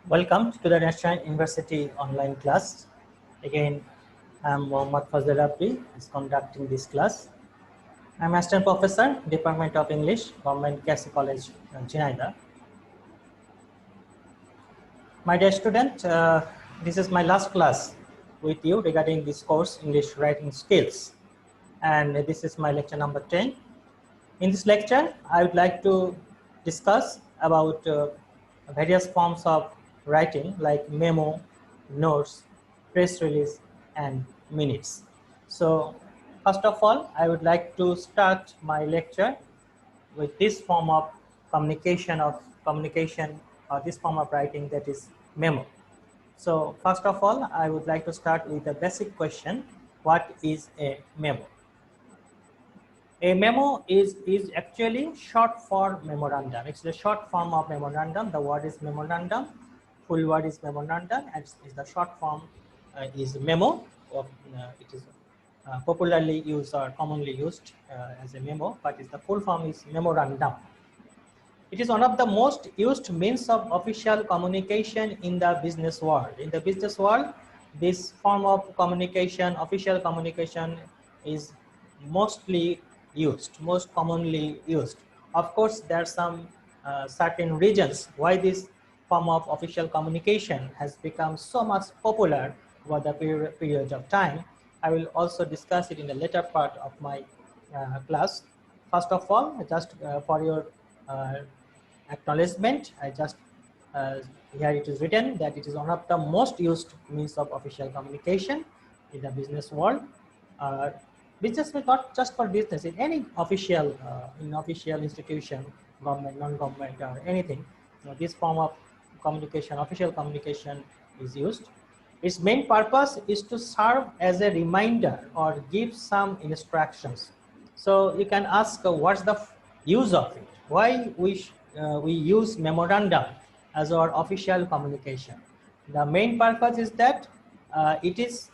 Welcome to the National University online class. Again, I'm Mohammad Fazal Rabbi is conducting this class. I'm Assistant Professor, Department of English, Government Casey College, Chennai. My dear student, this is my last class with you regarding this course, English Writing Skills. And this is my lecture number 10. In this lecture, I would like to discuss about various forms of writing like memo, notes, press release, and minutes. So first of all, I would like to start my lecture with this form of communication or this form of writing, that is memo. So first of all, I would like to start with a basic question. What is a memo? A memo is actually short for memorandum. It's the short form of memorandum. The word is memorandum. Full word is memorandum, and is the short form is memo. It is popularly used or commonly used as a memo, but the full form is memorandum. It is one of the most used means of official communication in the business world. In the business world, this form of communication, official communication, is mostly used, most commonly used. Of course, there are some certain reasons why this form of official communication has become so much popular over the period of time. I will also discuss it in the later part of my class. First of all, just for your acknowledgement, I just here it is written that it is one of the most used means of official communication in the business world. Business is not just for business, in any official institution, government, non-government, or anything. This form of communication, official communication, is used. Its main purpose is to serve as a reminder or give some instructions. So you can ask, what's the use of it? Why we use memorandum as our official communication? The main purpose is that it is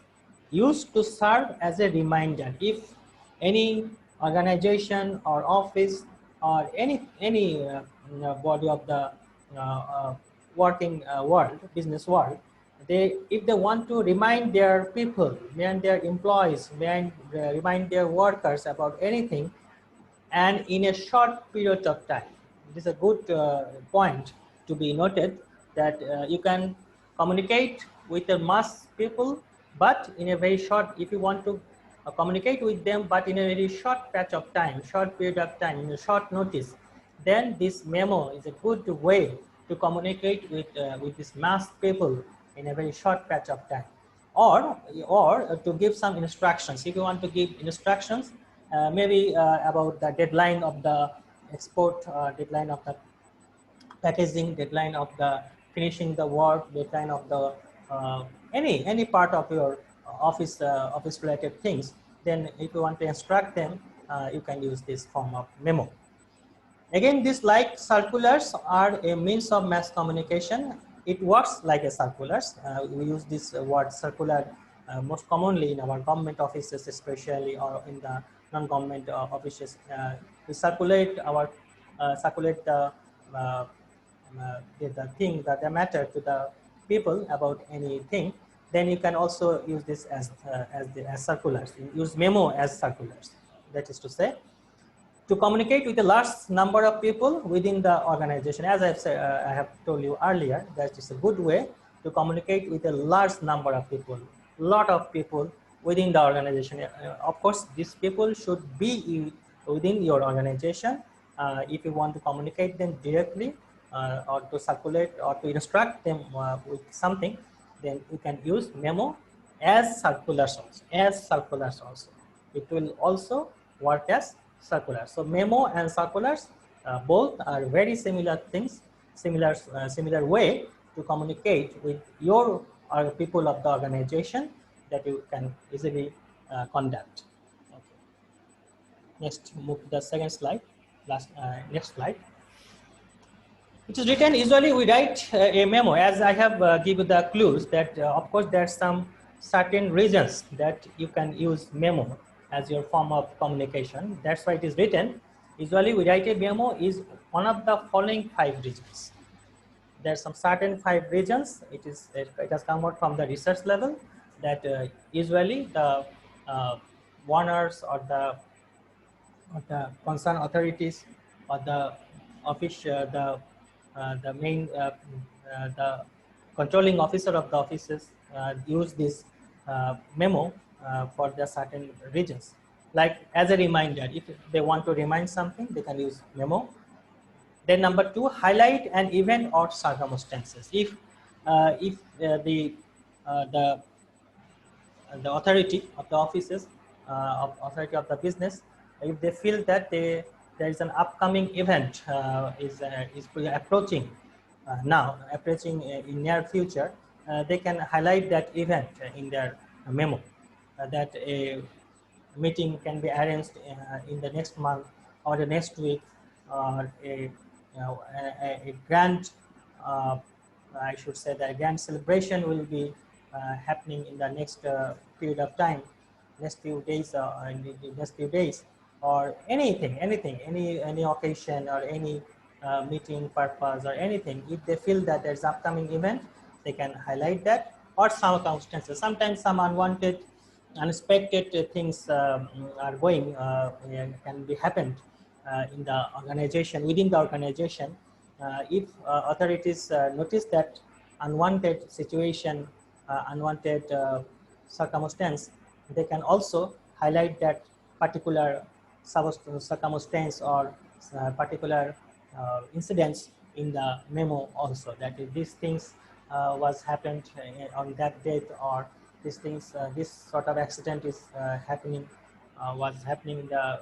used to serve as a reminder. If any organization or office or any body of the working world, business world, if they want to remind their people, remind their employees, remind their workers about anything, and in a short period of time, it is a good point to be noted that you can communicate with the mass people, but in a very short, if you want to communicate with them, but in a very short patch of time, short period of time, in a short notice, then this memo is a good way to communicate with this mass people in a very short patch of time, or to give some instructions. If you want to give instructions, maybe about the deadline of the export, deadline of the packaging, deadline of the finishing the work, deadline of the any part of your office related things, then if you want to instruct them, you can use this form of memo. Again, these like circulars are a means of mass communication. It works like a circulars. We use this word circular most commonly in our government offices, especially, or in the non-government offices. We circulate the thing, the matter to the people about anything. Then you can also use this as circulars. You use memo as circulars. That is to say, to communicate with a large number of people within the organization. As I've said, I have told you earlier, that is a good way to communicate with a large number of people, lot of people within the organization. Of course, these people should be within your organization. If you want to communicate them directly, or to circulate or to instruct them with something, then you can use memo as circulars also. It will also work as circulars. So memo and circulars both are very similar things, similar way to communicate with your people of the organization that you can easily conduct. Okay. Next, move to the second slide. Next slide. It is written, usually we write a memo, as I have given the clues that of course there are some certain reasons that you can use memo as your form of communication. That's why it is written, usually we write a memo is one of the following 5 reasons. There's some certain 5 regions. It has come out from the research level that usually the uh, owners or the concerned authorities or the office, the main, the controlling officer of the offices use this memo for the certain regions. Like as a reminder, if they want to remind something, they can use memo. Then number 2, highlight an event or circumstances. If the authority of the offices of authority of the business, if they feel that there is an upcoming event is approaching in near future, they can highlight that event in their memo, that a meeting can be arranged in the next month or the next week, or a grand, uh, I should say that a grand celebration will be happening in the next period of time, next few days, or anything, any occasion or any meeting purpose or anything. If they feel that there's upcoming event, they can highlight that, or some circumstances. Sometimes some unwanted, unexpected things are going can be happened in the organization, within the organization. If authorities notice that unwanted situation, unwanted circumstance, they can also highlight that particular circumstance or particular incidents in the memo also, that if these things was happened on that date, or these things, this sort of accident is was happening in the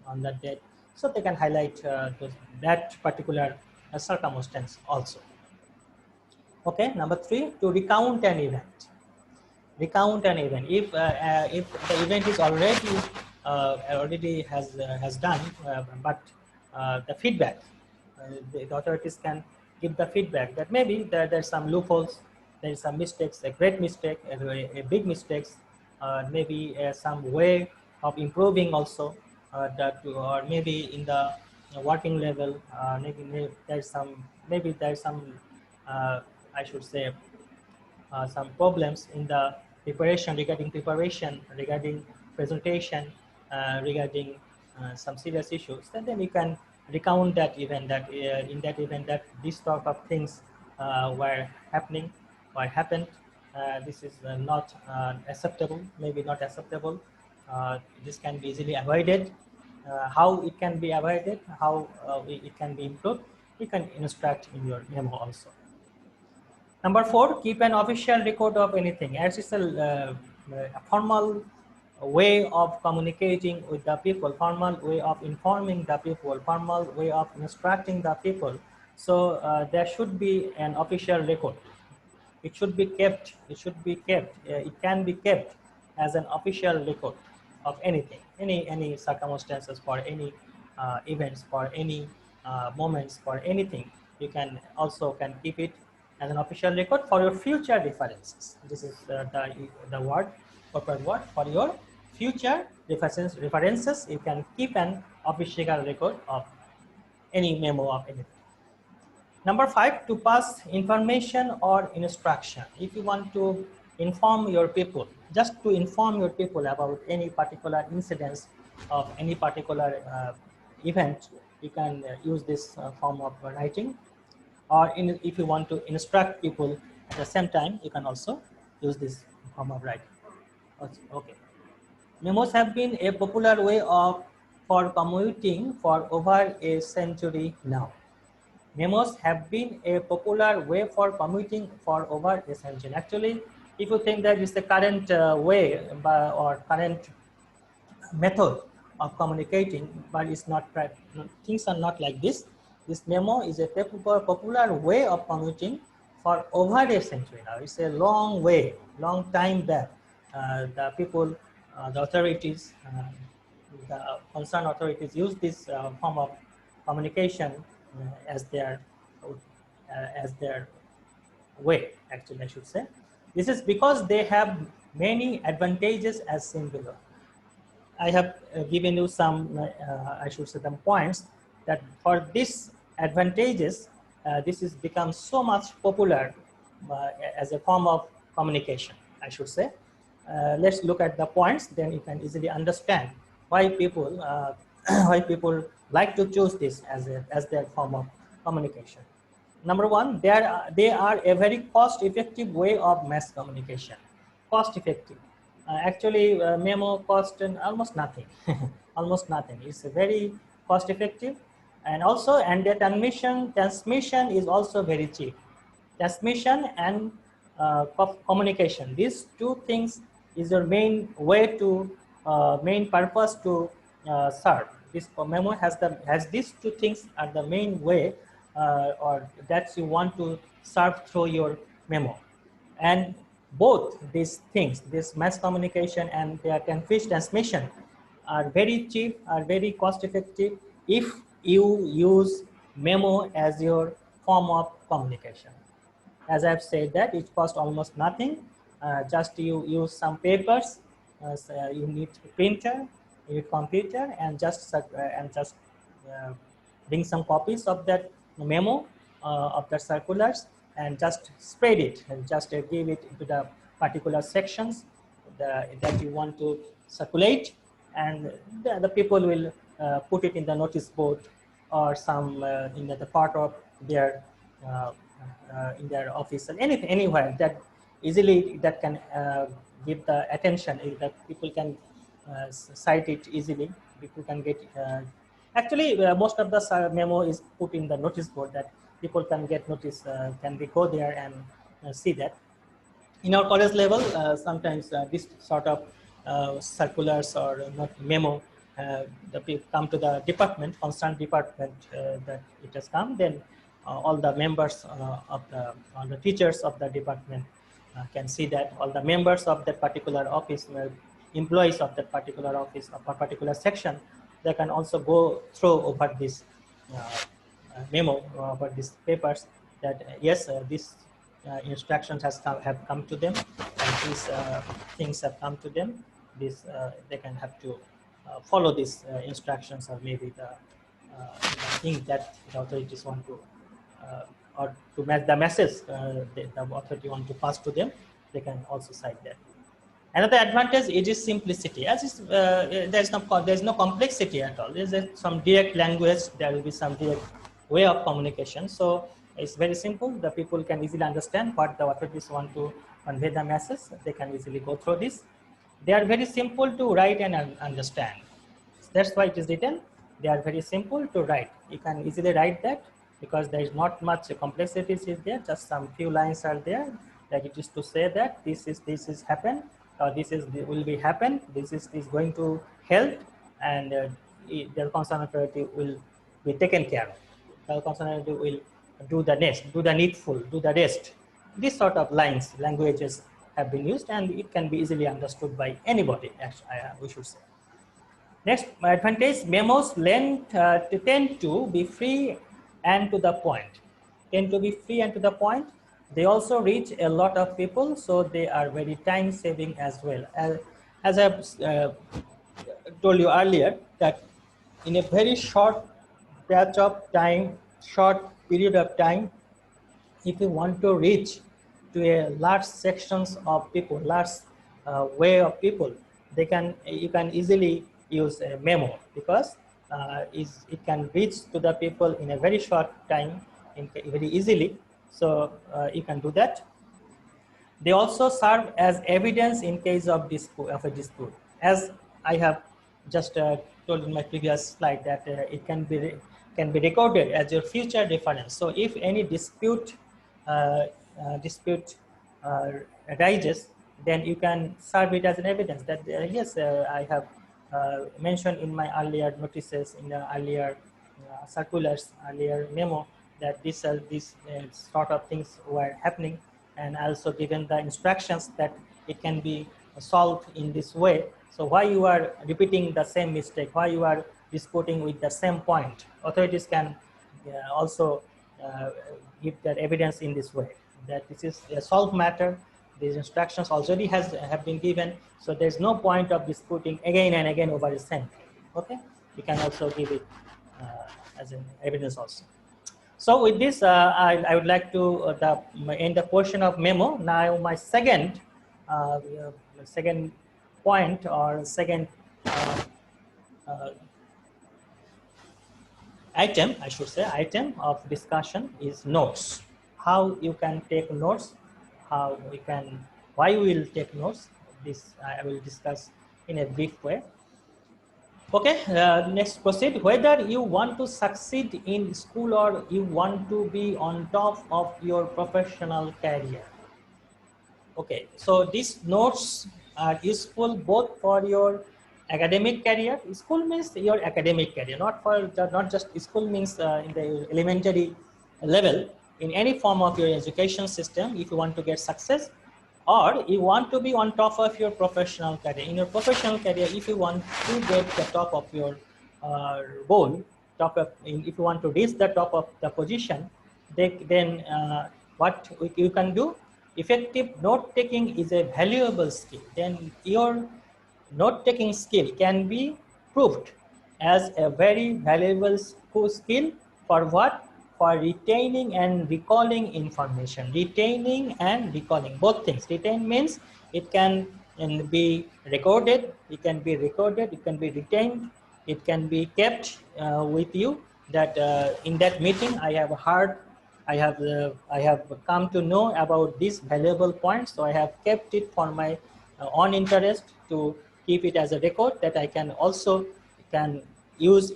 on that date. So they can highlight that particular circumstance also. Okay, number 3, to recount an event. Recount an event. If the event is already has done, but the feedback, the authorities can give the feedback that maybe there's some loopholes, there is some mistakes, a great mistake, a big mistakes, maybe some way of improving also, or maybe in the working level, maybe there's some I should say some problems in the preparation, regarding presentation, regarding some serious issues. Then we can recount that event, that in that event that this sort of things were happening or happened. This is not acceptable, maybe not acceptable. This can be easily avoided. How it can be avoided, how it can be improved, you can instruct in your memo also. Number 4, keep an official record of anything. As it's a formal way of communicating with the people, formal way of informing the people, formal way of instructing the people. So there should be an official record. It should be kept. It should be kept. It can be kept as an official record of anything, any circumstances, for any events, for any moments, for anything. You can also keep it as an official record for your future references. This is the word, corporate word, for your future references. You can keep an official record of any memo of anything. Number 5, to pass information or instruction. If you want to inform your people, just to inform your people about any particular incidents of any particular event, you can use this form of writing. Or if you want to instruct people at the same time, you can also use this form of writing. Okay. Memos have been a popular way for commuting for over a century now. Memos have been a popular way for commuting for over a century. Actually, if you think that it's the current way or current method of communicating, but it's not, things are not like this. This memo is a popular way of commuting for over a century now. It's a long way, long time back. The people, the authorities, the concerned authorities use this form of communication as their way, actually, I should say. This is because they have many advantages as seen below. I have given you some, I should say, some points that for these advantages, this is become so much popular as a form of communication, I should say. Let's look at the points, then you can easily understand why people why people like to choose this as their form of communication. Number one, they are a very cost-effective way of mass communication. Cost-effective. Actually, memo cost almost nothing. Almost nothing. It's a very cost-effective, and also, and the transmission is also very cheap. Transmission and communication. These two things is your main way to main purpose to serve. This memo has these two things are the main way or that you want to serve through your memo. And both these things, this mass communication and their transmission, are very cheap, are very cost effective if you use memo as your form of communication. As I've said that it costs almost nothing. Just you use some papers, so you need printer, you need computer, and just bring some copies of that memo of the circulars and just spread it and just give it to the particular sections that you want to circulate, and the people will put it in the notice board or some in the part of their in their office and anywhere that easily that can give the attention that people can cite it easily. People can get actually most of the memo is put in the notice board that people can get notice, can we go there and see that. In our college level, sometimes this sort of circulars or not memo, the people come to the department, concerned department that it has come, then all the members all the teachers of the department can see that. All the members of that particular office, employees of that particular office of a particular section, they can also go through over this memo, over these papers that yes, this instructions have come to them, and these things have come to them. This they can have to follow these instructions, or maybe the thing that the authorities want to or to match the message the authority want to pass to them. They can also cite that. Another advantage is simplicity. As is, there's no complexity at all. There's some direct language. There will be some direct way of communication. So it's very simple. The people can easily understand what the authorities want to convey the message. They can easily go through this. They are very simple to write and understand. That's why it is written. They are very simple to write. You can easily write that because there is not much complexities is there. Just some few lines are there that it is to say that this is happened. This will be happen. This is going to help, and the concerned authority will be taken care of. The concerned authority will do the next, do the needful, do the rest. This sort of lines, languages have been used, and it can be easily understood by anybody. We should say. Next advantage: memos tend to be free and to the point. Tend to be free and to the point. They also reach a lot of people, so they are very time saving as well. As I've told you earlier, that in a very short patch of time, short period of time, if you want to reach to a large sections of people, large way of people, you can easily use a memo because it can reach to the people in a very short time, very easily. So you can do that. They also serve as evidence in case of a dispute. As I have just told in my previous slide, that it can be recorded as your future reference. So if any dispute arises, then you can serve it as an evidence that yes, I have mentioned in my earlier notices, in the earlier circulars, earlier memo, that these sort of things were happening, and also given the instructions that it can be solved in this way. So why you are repeating the same mistake, why you are disputing with the same point, authorities can also give that evidence in this way, that this is a solved matter. These instructions already have been given, so there's no point of disputing again and again over the same thing. Okay, you can also give it as an evidence also. So with this, I would like to end the portion of memo. Now my second point or second uh, item, I should say, item of discussion is notes. How you can take notes, how we can, why we will take notes. This I will discuss in a brief way. Okay, next proceed. Whether you want to succeed in school or you want to be on top of your professional career. Okay, so these notes are useful both for your academic career. School means your academic career, not just school means in the elementary level. In any form of your education system, if you want to get success, or you want to be on top of your professional career. In your professional career, if you want to get the top of your goal, if you want to reach the top of the position, then what you can do, effective note taking is a valuable skill. Then your note taking skill can be proved as a very valuable skill for what? For retaining and recalling information. Retaining and recalling, both things. Retain means it can be recorded, it can be recorded, it can be retained, it can be kept with you. That in that meeting I have heard, I have come to know about these valuable points, so I have kept it for my own interest to keep it as a record, that I can also use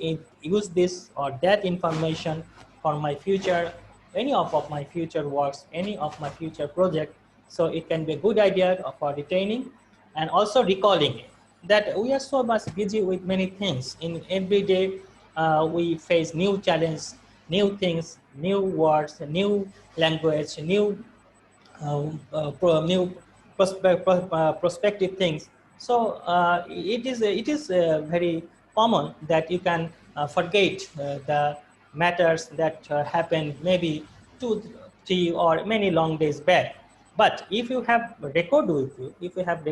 this or that information for my future, any of my future works, any of my future project. So it can be a good idea for retaining and also recalling it. That we are so much busy with many things. In every day, we face new challenges, new things, new words, new language, new prospective things. So it is very common that you can forget the matters that happened maybe 2, 3, or many long days back. But if you have record with you, if you have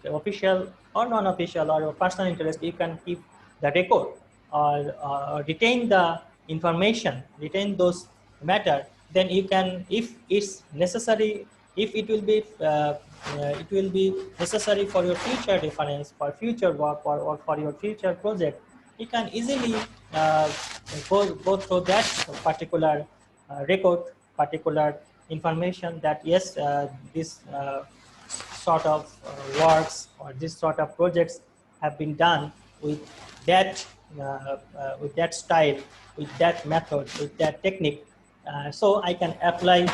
official or non-official or your personal interest, you can keep the record or retain the information, retain those matter. Then you can, if it's necessary, if it will be necessary for your future reference, for future work, or for your future project, you can easily go through that particular record, particular information, that yes, this sort of works or this sort of projects have been done with that style, with that method, with that technique. So I can apply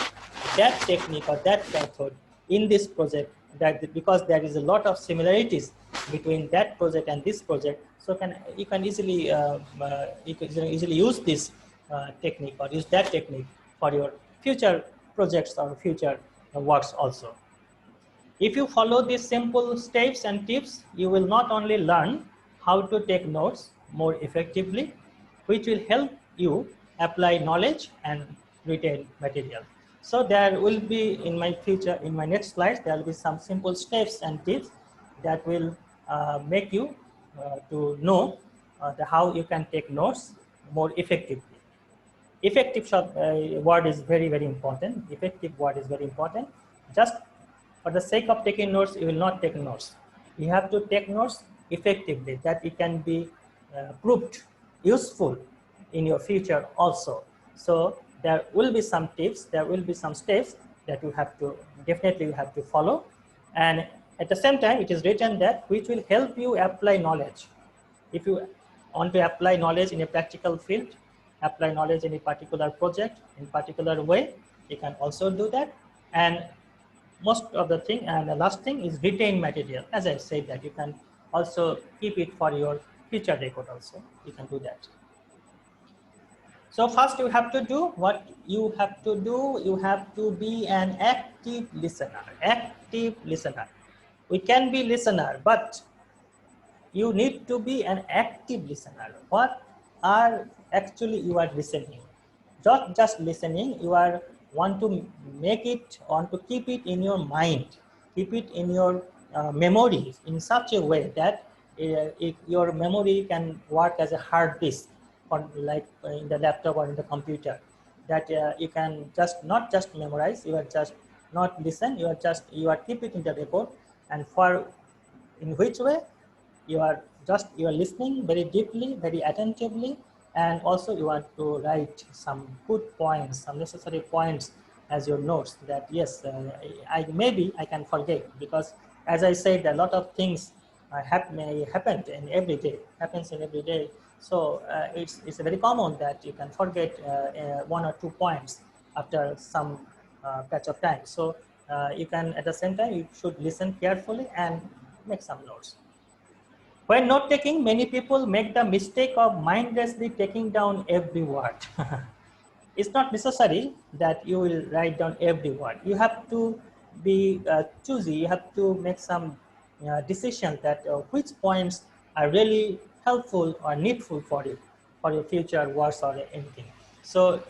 that technique or that method in this project, that because there is a lot of similarities between that project and this project. So you can easily use this technique or use that technique for your future projects or future works also. If you follow these simple steps and tips, you will not only learn how to take notes more effectively, which will help you apply knowledge and retain material. So there will be in my next slides, there will be some simple steps and tips that will make you to know how you can take notes more effectively. Effective word is very, very important. Effective word is very important. Just for the sake of taking notes, you will not take notes. You have to take notes effectively, that it can be proved useful in your future also. So there will be some tips, there will be some steps that you have to definitely follow. And at the same time, it is written that which will help you apply knowledge. If you want to apply knowledge in a practical field, apply knowledge in a particular project in particular way, you can also do that. And most of the thing, and the last thing is retain material. As I said, that you can also keep it for your future record also. You can do that. So first you have to do what you have to do. You have to be an active listener. Active listener. We can be listener, but you need to be an active listener. What are actually you are listening? Not just listening, you are want to want to keep it in your mind, keep it in your memory in such a way that your memory can work as a hard disk, or like in the laptop or in the computer. that you can just not just memorize, you are just not listen, you are keep it in the record, and for in which way you are listening very deeply, very attentively, and also you want to write some good points, some necessary points as your notes, that yes, I maybe I can forget, because as I said, a lot of things happens in every day. So it's very common that you can forget one or two points after some patch of time. So you can, at the same time, you should listen carefully and make some notes. When note taking, many people make the mistake of mindlessly taking down every word. It's not necessary that you will write down every word. You have to be choosy. You have to make some decision that which points are really helpful or needful for your future works or anything. So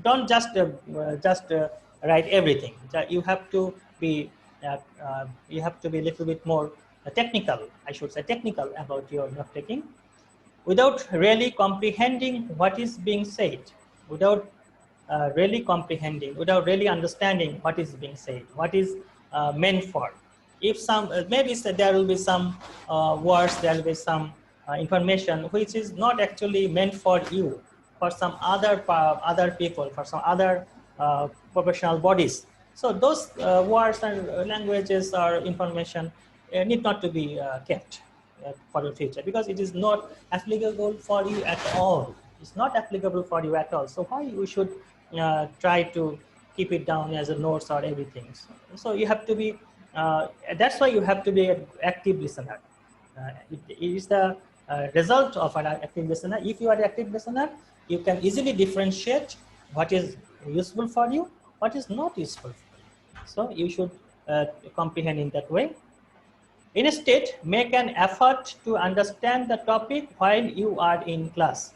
don't just write everything. You have to be a little bit more technical, I should say technical, about your note taking, without really comprehending what is being said, without without really understanding what is being said, what is meant for. If some, maybe there will be some words, there will be some information which is not actually meant for you, for some other people, for some other professional bodies. So those words and languages or information need not to be kept for your future, because it is not applicable for you at all. It's not applicable for you at all. So why you should try to keep it down as a notes or everything? So you have to be, that's why you have to be an active listener. It is the result of an active listener. If you are an active listener, you can easily differentiate what is useful for you, what is not useful for you. So you should comprehend in that way. Instead, make an effort to understand the topic while you are in class.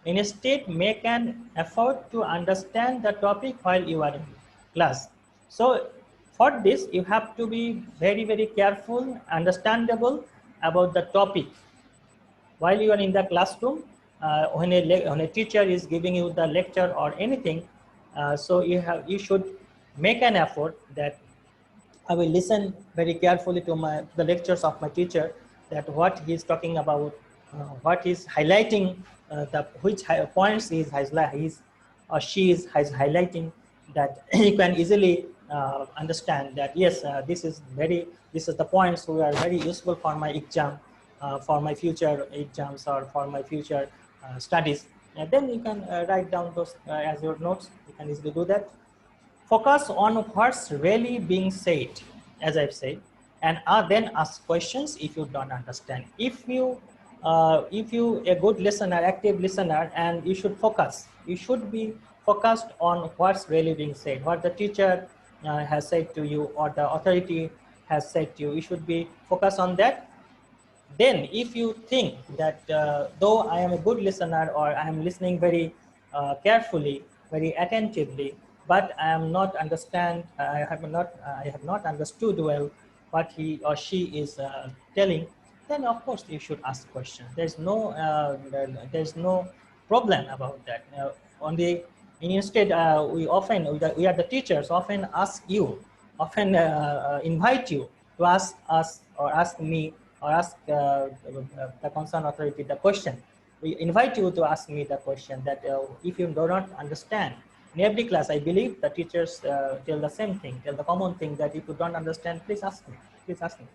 Instead, make an effort to understand the topic while you are in class. So for this, you have to be very, very careful, understandable about the topic. While you are in the classroom, when a teacher is giving you the lecture or anything, so you should make an effort that I will listen very carefully to the lectures of my teacher, that what he is talking about, what is highlighting, which points he's or she is highlighting, that you can easily understand that yes, this is the points who are very useful for my exam, for my future exams or for my future studies. And then you can write down those as your notes. You can easily do that. Focus on what's really being said, as I've said, and then ask questions if you don't understand. If you a good listener, active listener, and you should focus. You should be focused on what's really being said, what the teacher has said to you, or the authority has said to you. You should be focused on that. Then if you think that though I am a good listener, or I am listening very carefully, very attentively, but I am not I have not understood well what he or she is telling, then of course you should ask questions. There's no problem about that. Instead, we are the teachers, often ask you, often invite you to ask us or ask me or ask the concerned authority the question. We invite you to ask me the question that if you do not understand. In every class, I believe the teachers tell the same thing, tell the common thing, that if you don't understand, please ask me, please ask me.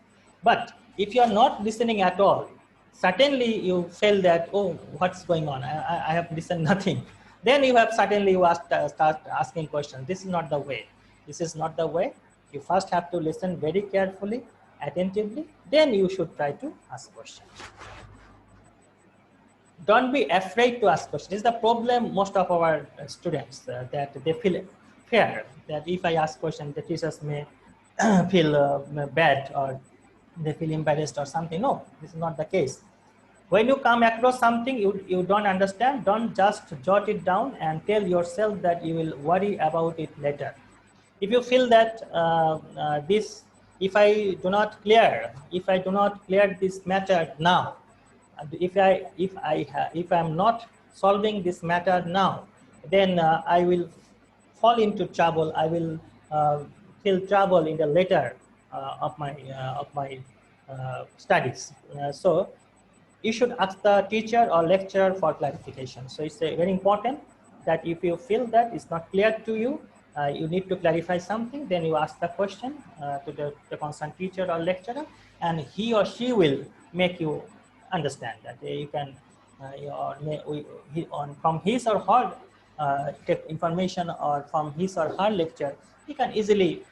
But if you are not listening at all, certainly you feel that, oh, what's going on? I have listened nothing. Then you have suddenly start asking questions. This is not the way. This is not the way. You first have to listen very carefully, attentively, then you should try to ask questions. Don't be afraid to ask questions. This is the problem most of our students, that they feel fear that if I ask questions, the teachers may feel bad, or they feel embarrassed or something. No, this is not the case. When you come across something you don't understand, don't just jot it down and tell yourself that you will worry about it later. If you feel that if I do not clear this matter now, if I'm not solving this matter now, then I will fall into trouble. I will feel trouble in the later of my studies. So you should ask the teacher or lecturer for clarification. So it's very important that if you feel that it's not clear to you, you need to clarify something, then you ask the question to the concerned teacher or lecturer, and he or she will make you understand that you can from his or her take information, or from his or her lecture, he can easily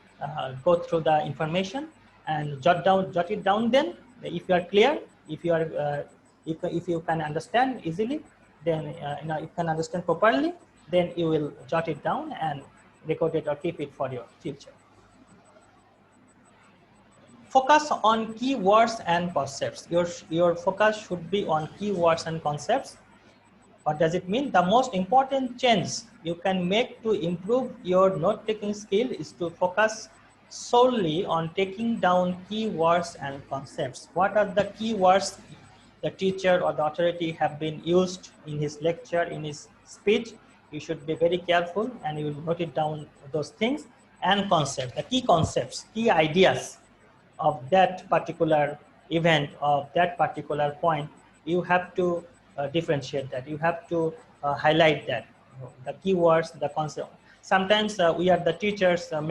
go through the information and jot it down. Then if you are clear, if you are if you can understand easily, then you can understand properly, then you will jot it down and record it or keep it for your future. Focus on keywords and concepts. Your focus should be on keywords and concepts. What does it mean? The most important change you can make to improve your note-taking skill is to focus solely on taking down keywords and concepts. What are the keywords the teacher or the authority have been used in his lecture, in his speech? You should be very careful and you will note it down, those things. And concept, the key concepts, key ideas of that particular event, of that particular point, you have to differentiate that. You have to highlight that, the keywords, the concept. Sometimes we are the teachers we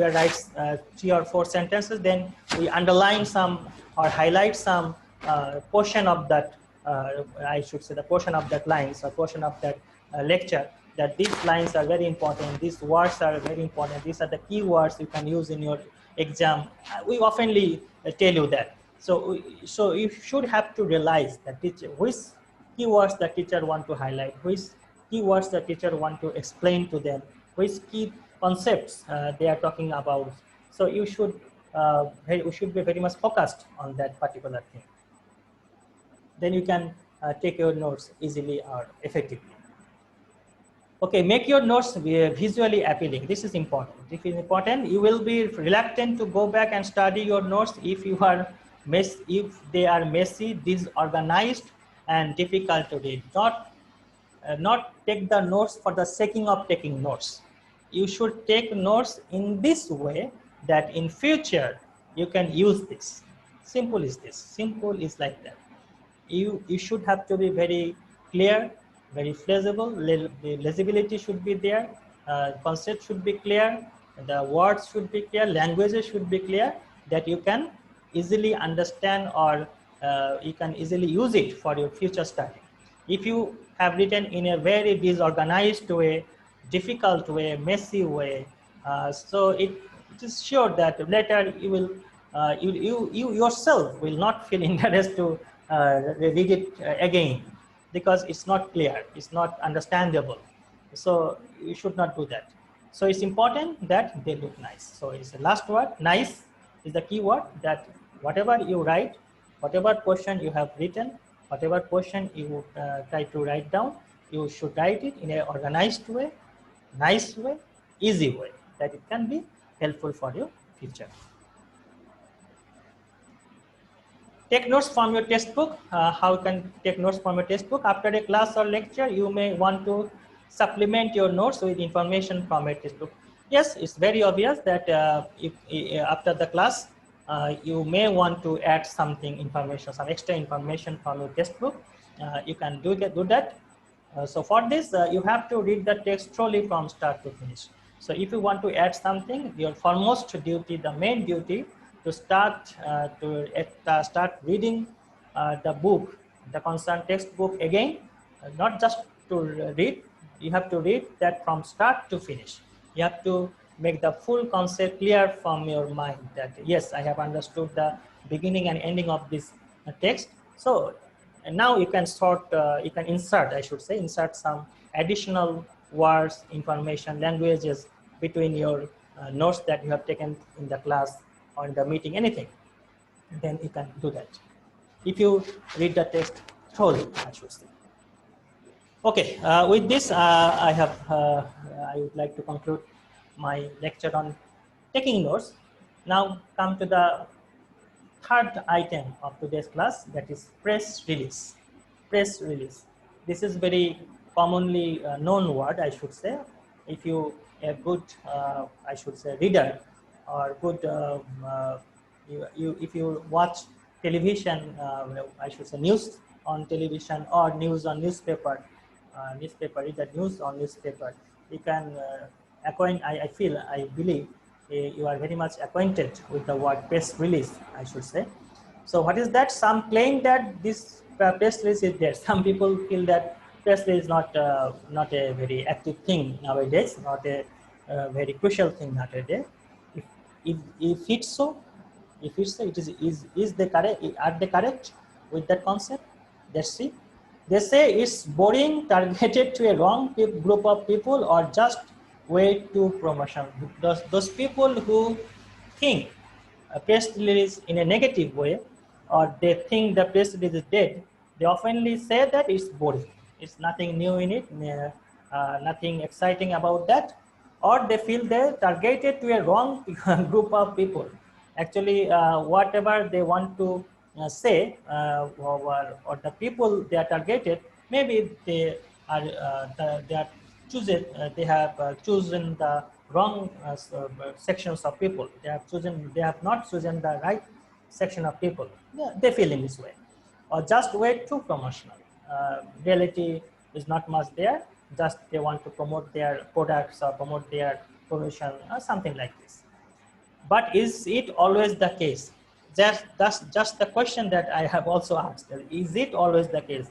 write 3 or 4 sentences, then we underline some or highlight some portion of that, I should say the portion of that lines or portion of that lecture, that these lines are very important, these words are very important, these are the keywords you can use in your exam. We oftenly tell you that. So you should have to realize that which keywords the teacher want to highlight, which keywords the teacher want to explain to them, which key concepts they are talking about. So you should be very much focused on that particular thing. Then you can take your notes easily or effectively. Okay, make your notes visually appealing. This is important. This is important. You will be reluctant to go back and study your notes if they are messy, disorganized, and difficult to read. Not take the notes for the sake of taking notes. You should take notes in this way that in future you can use this. Simple is this. Simple is like that. You should have to be very clear, very flexible. The legibility should be there. Concept should be clear. The words should be clear. Languages should be clear, that you can easily understand, or you can easily use it for your future study. If you have written in a very disorganized way, difficult way, messy way, so it is sure that later you will you yourself will not feel interest to read it again, because it's not clear, it's not understandable. So you should not do that. So it's important that they look nice. So it's the last word, nice is the key word, that whatever you write, whatever question you have written, whatever question you try to write down, you should write it in an organized way, nice way, easy way, that it can be helpful for your future. Take notes from your textbook. How you can take notes from your textbook? After a class or lecture, you may want to supplement your notes with information from a textbook. Yes, it's very obvious that if after the class, you may want to add something, information, some extra information from your textbook. You can do that. So for this, you have to read the text thoroughly from start to finish. So if you want to add something, your foremost duty, the main duty, to start reading the book, the concerned textbook again, not just to read. You have to read that from start to finish. You have to make the full concept clear from your mind, that yes, I have understood the beginning and ending of this text. So and now you can insert some additional words, information, languages between your notes that you have taken in the class or in the meeting, anything. Then you can do that if you read the text thoroughly, I should say. Okay, with this, I would like to conclude my lecture on taking notes. Now come to the third item of today's class, that is press release. Press release. This is very commonly known word, I should say. If you a good, I should say, reader or good, if you watch television, I should say news on television or news on newspaper, read the news on newspaper, you can I feel, I believe you are very much acquainted with the word press release, I should say. So what is that? Some claim that this press release is there. Some people feel that press release is not a very active thing nowadays, not a very crucial thing nowadays. If it's so, if it's so, it is they correct? Are they correct with that concept? Let's see. They say it's boring, targeted to a wrong group of people, or just way to promotion. Those people who think a press release in a negative way, or they think the press release is dead, they oftenly say that it's boring. It's nothing new in it, nothing exciting about that, or they feel they're targeted to a wrong group of people. Actually, whatever they want to say, or the people they are targeted, maybe they are they are chosen. They have chosen the wrong sections of people. They have chosen. They have not chosen the right section of people. Yeah, they feel in this way, or just way too promotional. Reality is not much there. Just they want to promote their products or promote their promotion or something like this. But is it always the case? That's just the question that I have also asked. Is it always the case?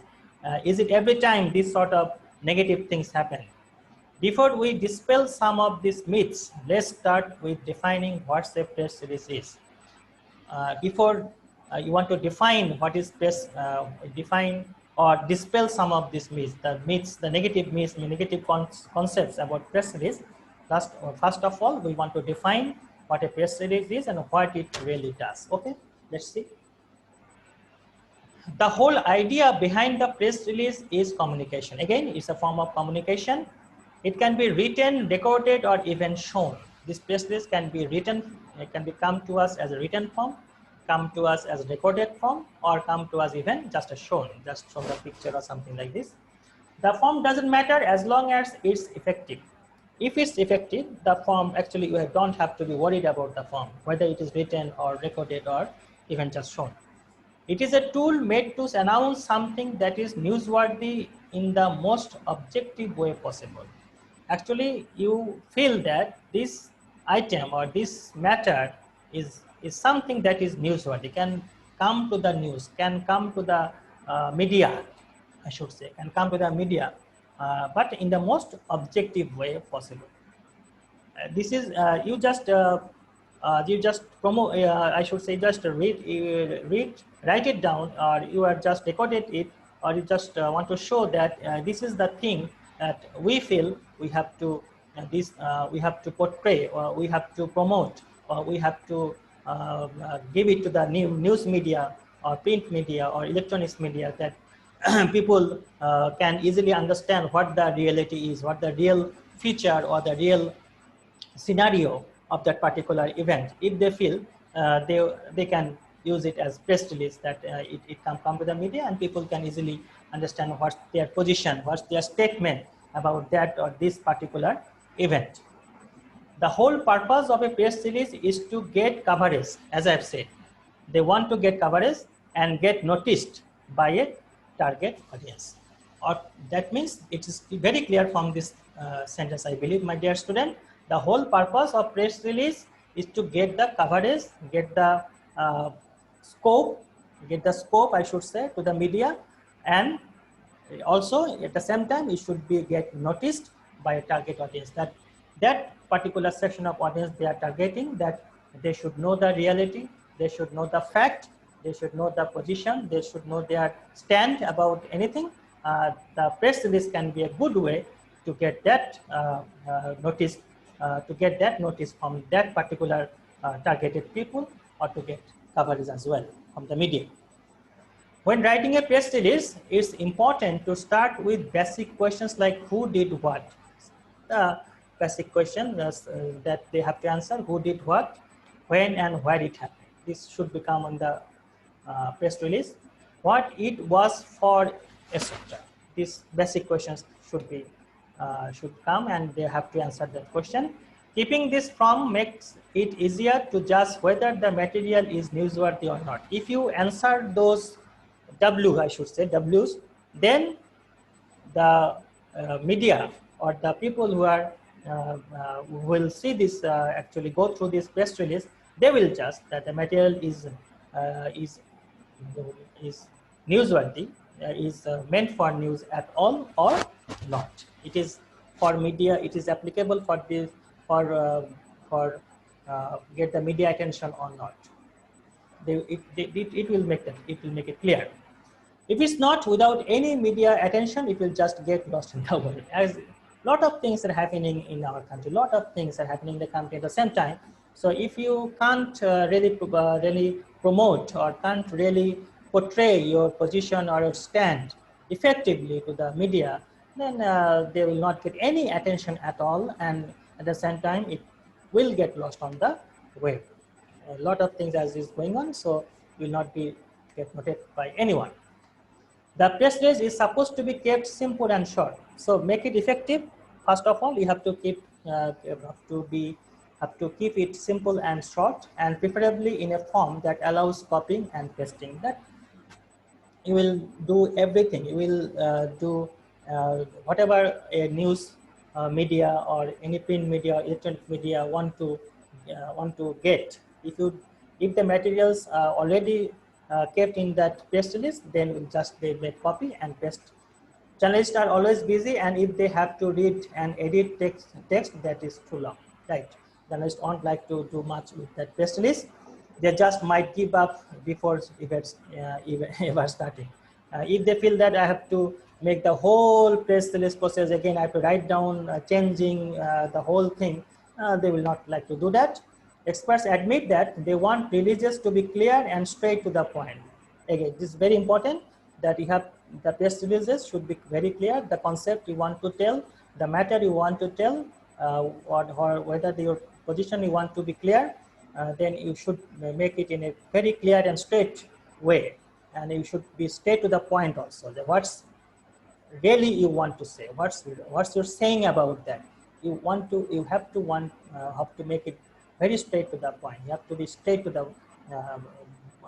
Is it every time these sort of negative things happen? Before we dispel some of these myths, let's start with defining what a press release is. Before you want to define what is press, define or dispel some of these myths, the negative myths, the negative concepts about press release. First of all, we want to define what a press release is and what it really does. Okay, let's see. The whole idea behind the press release is communication. Again, it's a form of communication. It can be written, recorded, or even shown. This press release can be written, it can be come to us as a written form, come to us as a recorded form, or come to us even just as shown, just from the picture or something like this. The form doesn't matter as long as it's effective. If it's effective, the form, actually you don't have to be worried about the form, whether it is written or recorded or even just shown. It is a tool made to announce something that is newsworthy in the most objective way possible. Actually, you feel that this item or this matter is something that is newsworthy, can come to the news, can come to the media, I should say, can come to the media, but in the most objective way possible. This is you just promote, I should say, just write it down, or you are just recorded it, or you just want to show that this is the thing that we feel we have to we have to portray, or we have to promote, or we have to give it to the news media or print media or electronics media, that people can easily understand what the reality is, what the real feature or the real scenario of that particular event. If they feel they can use it as press release, that it can come to the media and people can easily understand what's their position, what's their statement about that or this particular event. The whole purpose of a press release is to get coverage. As I've said, they want to get coverage and get noticed by a target audience. Or that means it is very clear from this sentence, I believe, my dear student. The whole purpose of press release is to get the coverage, get the scope, I should say, to the media, and also at the same time it should be get noticed by a target audience, that particular section of audience they are targeting, that they should know the reality, they should know the fact, they should know the position, they should know their stand about anything. The press release can be a good way to get that notice, to get that notice from that particular targeted people, or to get coverage as well from the media. When writing a press release, it's important to start with basic questions like who did what. The basic question that they have to answer: who did what, when and where it happened. This should become on the press release. What it was for, etc. These basic questions should come, and they have to answer that question. Keeping this from makes it easier to judge whether the material is newsworthy or not. If you answer those W, I should say W's, then the media or the people who are will see this, actually go through this press release, they will judge that the material uh, is is newsworthy, is meant for news at all or not. It is for media. It is applicable for this, for get the media attention or not. It will make it clear. If it's not, without any media attention, it will just get lost in the world. As a lot of things are happening in our country, a lot of things are happening in the country at the same time. So if you can't really promote or can't really portray your position or your stand effectively to the media, then they will not get any attention at all, and at the same time, it will get lost on the web. A lot of things as is going on, so will not be get noted by anyone. The press release is supposed to be kept simple and short. So make it effective. First of all, you have to keep keep it simple and short, and preferably in a form that allows copying and pasting. That you will do everything. You will do whatever a news media or any print media or electronic media want to get. If the materials are already kept in that press release, then we'll just they make copy and paste. Journalists are always busy, and if they have to read and edit text that is too long, right? Journalists don't like to do much with that press release. They just might give up before ever starting. If they feel that I have to make the whole press release process again, I have to write down changing the whole thing, they will not like to do that. Experts admit that they want releases to be clear and straight to the point. Again, this is very important, that you have the press releases should be very clear, the concept you want to tell, the matter you want to tell, or whether your position you want to be clear, then you should make it in a very clear and straight way, and you should be straight to the point also. What's really you want to say, what's you're saying about that. You have to make it very straight to the point. You have to be straight to the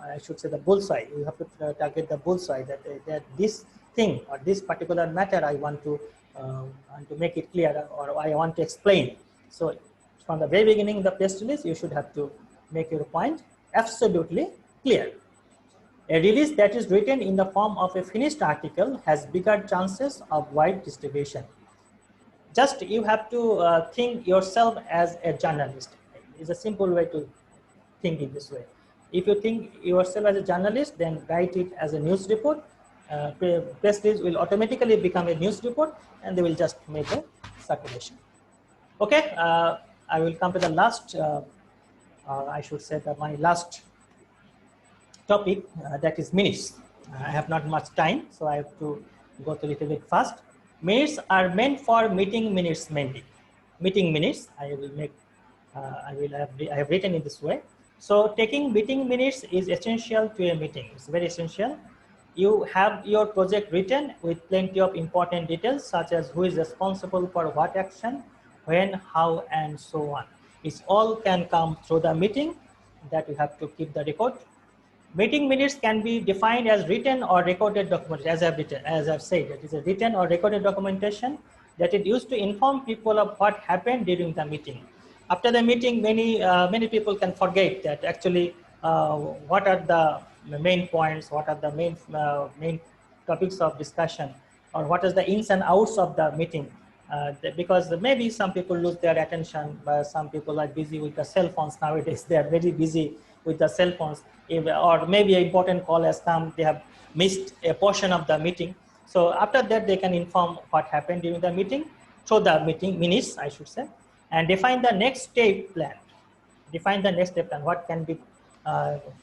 I should say the bullseye. You have to target the bullseye, that this thing or this particular matter I want to make it clear, or I want to explain. So from the very beginning of the press release, you should have to make your point absolutely clear. A release that is written in the form of a finished article has bigger chances of wide distribution. Just you have to think yourself as a journalist. It's a simple way to think in this way. If you think yourself as a journalist, then write it as a news report. Press release will automatically become a news report, and they will just make a circulation. Okay, I will come to the last, I should say that my last topic, that is minutes. I have not much time, so I have to go a little bit fast. Minutes are meant for meeting minutes mainly. Meeting minutes, I have written in this way. So taking meeting minutes is essential to a meeting. It's very essential. You have your project written with plenty of important details, such as who is responsible for what action, when, how, and so on. It all can come through the meeting that you have to keep the record. Meeting minutes can be defined as written or recorded document, as I've said, it is a written or recorded documentation that is used to inform people of what happened during the meeting. After the meeting, many people can forget that actually what are the main points, what are the main topics of discussion, or what is the ins and outs of the meeting. Because maybe some people lose their attention, but some people are busy with the cell phones nowadays. They are very busy with the cell phones, or maybe an important call has come, they have missed a portion of the meeting. So after that, they can inform what happened during the meeting through the meeting minutes, I should say, and define the next step plan. Define the next step plan. What can be,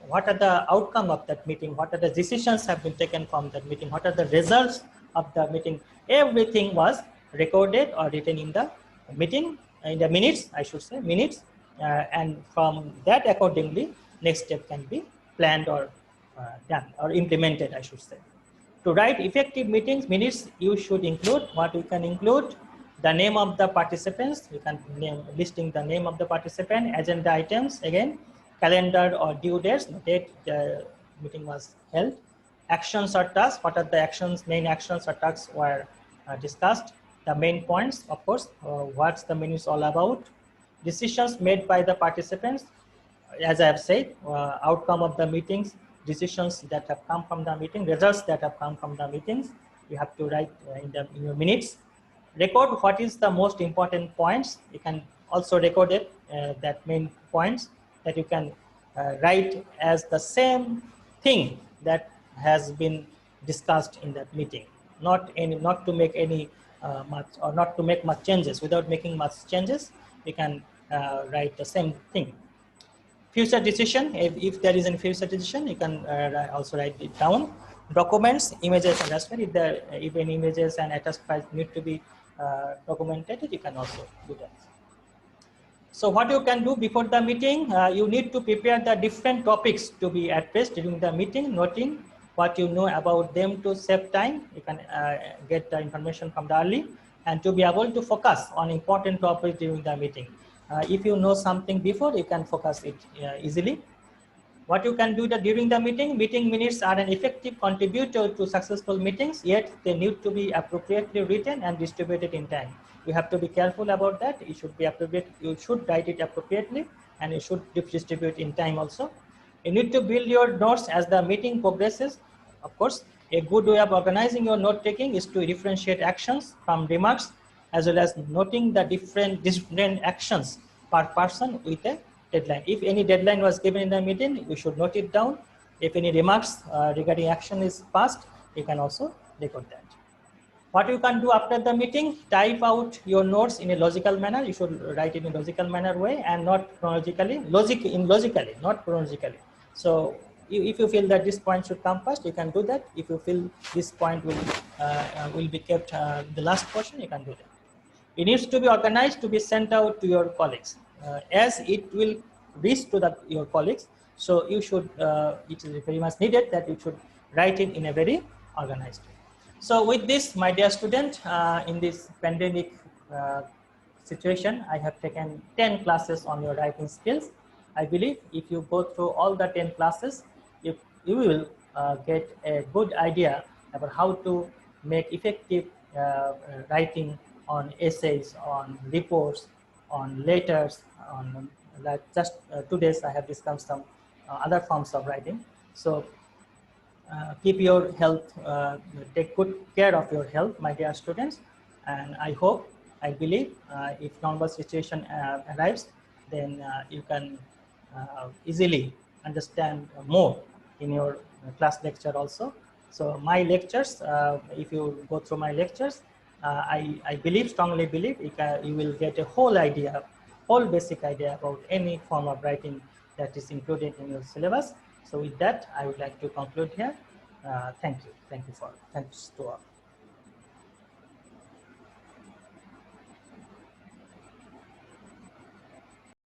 what are the outcome of that meeting? What are the decisions have been taken from that meeting? What are the results of the meeting? Everything was recorded or written in the meeting, in the minutes, I should say, minutes, and from that accordingly, next step can be planned or done or implemented, I should say. To write effective meetings minutes, you should include what you can include: the name of the participants. You can name listing the name of the participant, agenda items, again calendar or due dates, the date the meeting was held, actions or tasks. What are the actions, main actions or tasks were discussed, the main points, of course, what's the minutes all about, decisions made by the participants. As I have said, outcome of the meetings, decisions that have come from the meeting, results that have come from the meetings, you have to write in your minutes. Record what is the most important points. You can also record it, that main points that you can write as the same thing that has been discussed in that meeting. Not to make any much, or not to make much changes. Without making much changes, you can write the same thing. Future decision, if there is any future decision, you can also write it down. Documents, images, and attachment. If any images and attached files need to be documented, you can also do that. So what you can do before the meeting, you need to prepare the different topics to be addressed during the meeting, noting what you know about them to save time. You can get the information from the early, and to be able to focus on important topics during the meeting. If you know something before, you can focus it easily. What you can do during the meeting minutes are an effective contributor to successful meetings, yet they need to be appropriately written and distributed in time. You have to be careful about that. It should be appropriate. You should write it appropriately, and you should distribute in time also. You need to build your notes as the meeting progresses. Of course, a good way of organizing your note taking is to differentiate actions from remarks, as well as noting the different actions per person with a deadline. If any deadline was given in the meeting, you should note it down. If any remarks regarding action is passed, you can also record that. What you can do after the meeting, type out your notes in a logical manner. You should write in a logical manner way, and not chronologically, logically, not chronologically. So if you feel that this point should come first, you can do that. If you feel this point will be kept the last portion, you can do that. It needs to be organized to be sent out to your colleagues as it will reach to your colleagues. So you should, it is very much needed that you should write it in a very organized way. So with this, my dear student, in this pandemic situation, I have taken 10 classes on your writing skills. I believe if you go through all the 10 classes, you will get a good idea about how to make effective writing on essays, on reports, on letters, on like just 2 days I have discussed some other forms of writing. So keep your health, take good care of your health, my dear students. And I hope, I believe, if normal situation arrives, then you can easily understand more in your class lecture also. So my lectures, if you go through my lectures, I believe, strongly believe, you will get a whole idea, whole basic idea about any form of writing that is included in your syllabus. So with that, I would like to conclude here. Thank you. Thanks to all.